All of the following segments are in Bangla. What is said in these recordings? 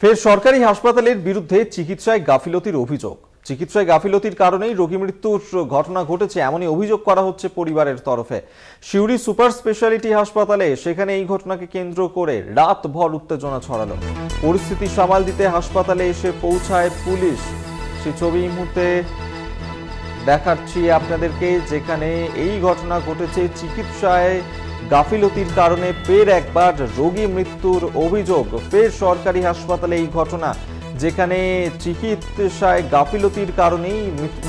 ফের সরকারি হাসপাতালের বিরুদ্ধে চিকিৎসায় গাফিলতির অভিযোগ। চিকিৎসায় গাফিলতির কারণেই রোগী মৃত্যুর ঘটনা ঘটেছে এমনই অভিযোগ করা হচ্ছে পরিবারের তরফে। সিউড়ি সুপার স্পেশালিটি হাসপাতালে সেখানে এই ঘটনাকে কেন্দ্র করে রাতভর উত্তেজনা ছড়ালো। পরিস্থিতি সামাল দিতে হাসপাতালে এসে পৌঁছায় পুলিশ। সেই ছবি এই মুহূর্তে দেখাচ্ছি আপনাদেরকে, যেখানে এই ঘটনা ঘটেছে। চিকিৎসায় গাফিলতির কারণে ফের একবার রোগী মৃত্যুর অভিযোগ। ফের সরকারি হাসপাতালে এই ঘটনা, যেখানে চিকিৎসায় গাফিলতির কারণেই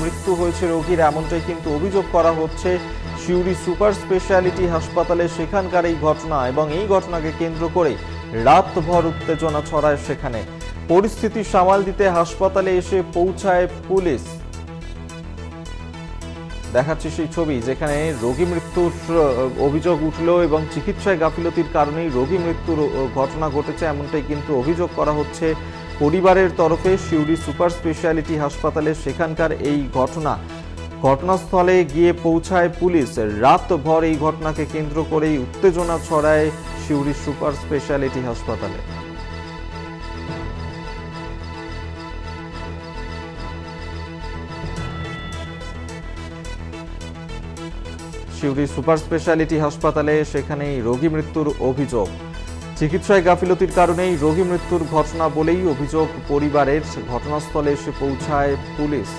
মৃত্যু হয়েছে রোগীর, এমনটাই কিন্তু অভিযোগ করা হচ্ছে সিউড়ি সুপার স্পেশালিটি হাসপাতালে সেখানকার এই ঘটনা। এবং এই ঘটনাকে কেন্দ্র করে রাতভর উত্তেজনা ছড়ায় সেখানে। পরিস্থিতি সামাল দিতে হাসপাতালে এসে পৌঁছায় পুলিশ। দেখাচ্ছি সেই ছবি, যেখানে রোগী মৃত্যুর অভিযোগ উঠলো এবং চিকিৎসায় গাফিলতির কারণেই রোগী মৃত্যুর ঘটনা ঘটেছে, এমনটাই কিন্তু অভিযোগ করা হচ্ছে পরিবারের তরফে। সিউড়ি সুপার স্পেশালিটি হাসপাতালে সেখানকার এই ঘটনাস্থলে গিয়ে পৌঁছায় পুলিশ। রাতভর এই ঘটনাকে কেন্দ্র করেই উত্তেজনা ছড়ায় সিউড়ি সুপার স্পেশালিটি হাসপাতালে। সিউড়ি সুপার স্পেশালিটি হাসপাতালে সেখানে রোগী মৃত্যুর অভিযোগ। চিকিৎসায় গাফিলতির কারণেই রোগী মৃত্যুর ঘটনা বলেই অভিযোগ পরিবারের। ঘটনাস্থলে এসে পৌঁছায় পুলিশ।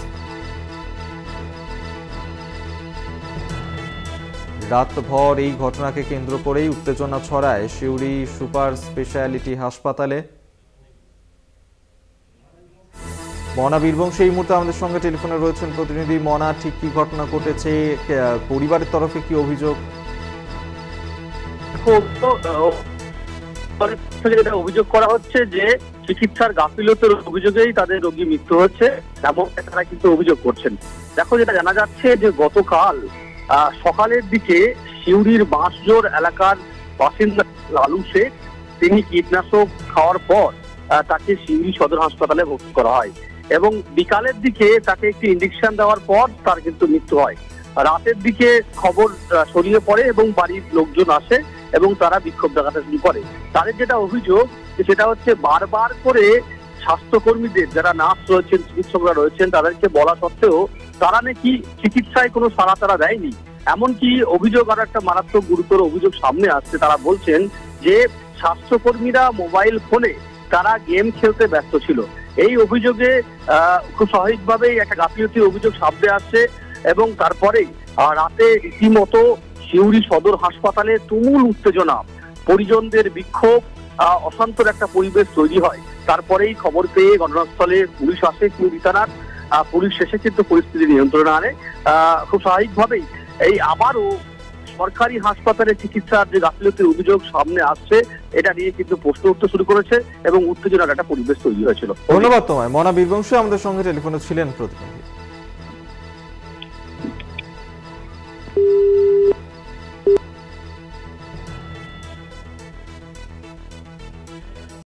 রাতভর এই ঘটনাকে কেন্দ্র করেই উত্তেজনা ছড়ায় সিউড়ি সুপার স্পেশালিটি হাসপাতালে। মনা বীরবংশী এই মুহূর্তে আমাদের সঙ্গে টেলিফোনে রয়েছেন প্রতিনিধি। মনা, ঠিক কি ঘটনা ঘটেছে, পরিবারের তরফে কি অভিযোগ? যেটা অভিযোগ করা হচ্ছে যে চিকিৎসার গাফিলতির অভিযোগেই তাদের রোগী মৃত্যু হচ্ছে, এমন তারা কিন্তু অভিযোগ করছেন। দেখো, যেটা জানা যাচ্ছে যে গতকাল সকালের দিকে সিউড়ির বাঁশজোর এলাকার বাসিন্দা লালু শেখ, তিনি কীটনাশক খাওয়ার পর তাকে সিউড়ি সদর হাসপাতালে ভর্তি করা হয় এবং বিকালের দিকে তাকে একটি ইঞ্জেকশন দেওয়ার পর তার কিন্তু মৃত্যু হয়। রাতের দিকে খবর ছড়িয়ে পড়ে এবং বাড়ির লোকজন আসে এবং তারা বিক্ষোভ দেখাতে শুরু করে। তাদের যেটা অভিযোগ, সেটা হচ্ছে বারবার করে স্বাস্থ্যকর্মীদের, যারা নার্স রয়েছেন, চিকিৎসকরা রয়েছেন, তাদেরকে বলা সত্ত্বেও তারা নাকি চিকিৎসায় কোনো সাড়া তারা দেয়নি। এমনকি অভিযোগ, আর একটা মারাত্মক গুরুতর অভিযোগ সামনে আসছে। তারা বলছেন যে স্বাস্থ্যকর্মীরা মোবাইল ফোনে তারা গেম খেলতে ব্যস্ত ছিল। এই অভিযোগে খুব স্বাভাবিকভাবেই একটা গাফিলতির অভিযোগ সামনে আসছে এবং তারপরেই রাতে রীতিমতো সিউড়ি সদর হাসপাতালে তুমুল উত্তেজনা, পরিজনদের বিক্ষোভ, অশান্তর একটা পরিবেশ তৈরি হয়। তারপরেই খবর পেয়ে ঘটনাস্থলে পুলিশ আসে। সিউড়ি থানার পুলিশ শেষে কিন্তু পরিস্থিতি নিয়ন্ত্রণে আনে। খুব স্বাভাবিকভাবেই এই আবারও সরকারি হাসপাতালে চিকিৎসার যে গাফিলতির অভিযোগ সামনে আসছে, এটা নিয়ে কিন্তু প্রশ্ন উঠতে শুরু করেছে এবং উত্তেজনার একটা পরিবেশ তৈরি হয়েছিল। ধন্যবাদ তোমায়। মনা বীরবংশী আমাদের সঙ্গে টেলিফোনে ছিলেন প্রতিনিধি।